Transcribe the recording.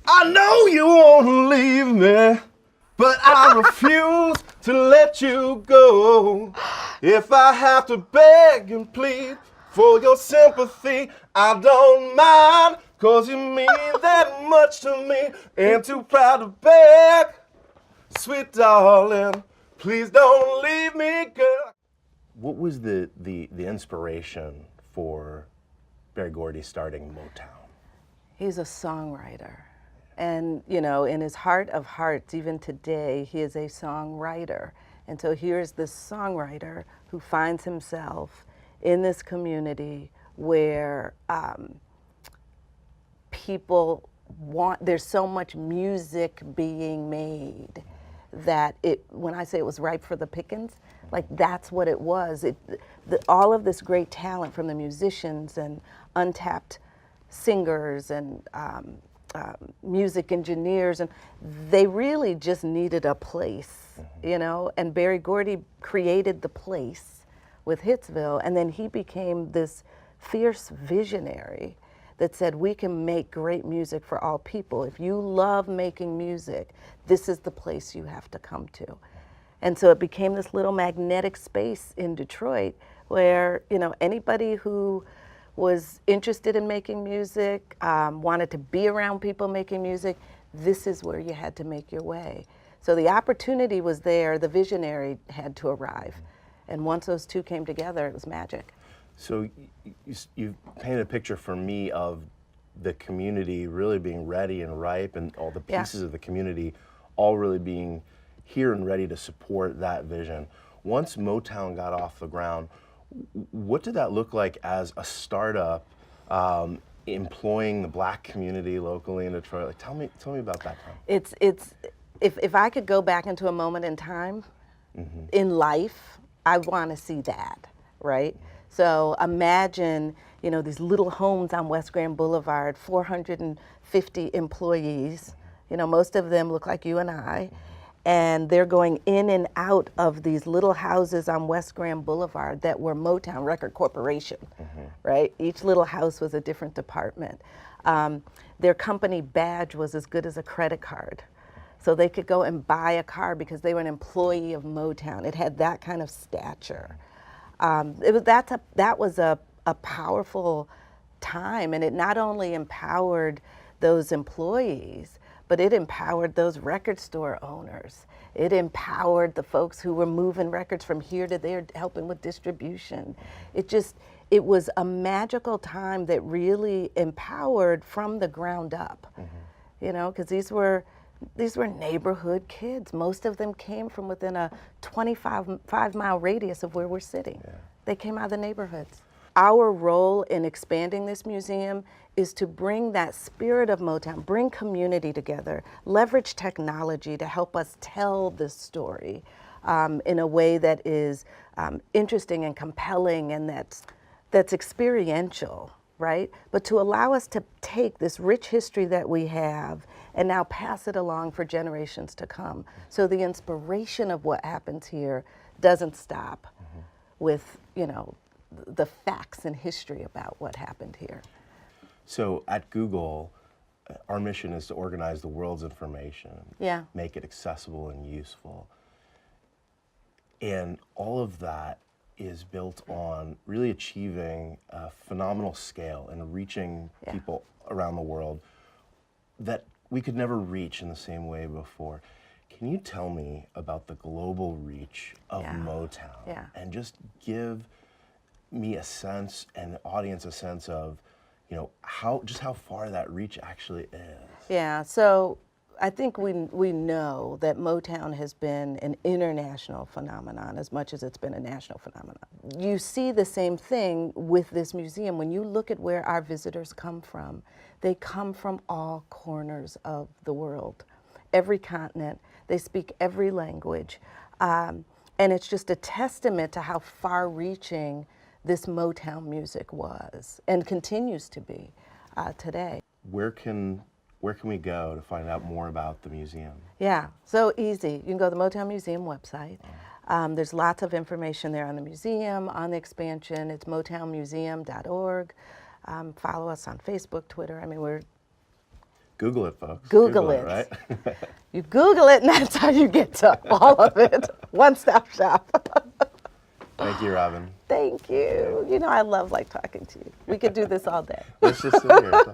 I know you won't leave me, but I refuse to let you go. If I have to beg and plead for your sympathy, I don't mind, 'cause you mean that much to me. And too proud to beg, sweet darling, please don't leave me, girl. What was the inspiration for Berry Gordy starting Motown? He's a songwriter. And, you know, in his heart of hearts, even today, he is a songwriter. And so here's this songwriter who finds himself in this community where people there's so much music being made that when I say it was ripe for the pickings, like that's what it was. All of this great talent from the musicians and untapped singers and music engineers, and they really just needed a place, you know, and Berry Gordy created the place with Hitsville, and then he became this fierce visionary that said we can make great music for all people. If you love making music, this is the place you have to come to. And so it became this little magnetic space in Detroit where, you know, anybody who was interested in making music, wanted to be around people making music, this is where you had to make your way. So the opportunity was there, the visionary had to arrive. And once those two came together, it was magic. So you painted a picture for me of the community really being ready and ripe, and all the pieces of the community all really being here and ready to support that vision. Once Motown got off the ground, what did that look like as a startup, employing the Black community locally in Detroit? Like, tell me about that time. If I could go back into a moment in time in life, I want to see that, right? So imagine, you know, these little homes on West Grand Boulevard, 450 employees, you know, most of them look like you and I, and they're going in and out of these little houses on West Grand Boulevard that were Motown Record Corporation, right? Each little house was a different department. Their company badge was as good as a credit card. So they could go and buy a car because they were an employee of Motown. It had that kind of stature. That was a powerful time, and it not only empowered those employees, but it empowered those record store owners. It empowered the folks who were moving records from here to there, helping with distribution. It was a magical time that really empowered from the ground up, you know, because these were neighborhood kids. Most of them came from within a 25-mile radius of where we're sitting. Yeah. They came out of the neighborhoods. Our role in expanding this museum is to bring that spirit of Motown, bring community together, leverage technology to help us tell this story in a way that is interesting and compelling, and that's experiential, right? But to allow us to take this rich history that we have and now pass it along for generations to come. So the inspiration of what happens here doesn't stop with, you know, the facts and history about what happened here. So at Google, our mission is to organize the world's information, make it accessible and useful. And all of that is built on really achieving a phenomenal scale and reaching people around the world that we could never reach in the same way before. Can you tell me about the global reach of Motown and just give me a sense and the audience a sense of, you know, how far that reach actually is? Yeah, so I think we know that Motown has been an international phenomenon as much as it's been a national phenomenon. You see the same thing with this museum. When you look at where our visitors come from, they come from all corners of the world, every continent. They speak every language. And it's just a testament to how far-reaching this Motown music was and continues to be today. Where can we go to find out more about the museum? Yeah, so easy. You can go to the Motown Museum website. There's lots of information there on the museum, on the expansion. It's motownmuseum.org. Follow us on Facebook, Twitter. I mean, Google it, folks. Google it. Right? You Google it, and that's how you get to all of it. One-stop shop. Thank you, Robin. Thank you. You know, I love talking to you. We could do this all day. Let's just sit here.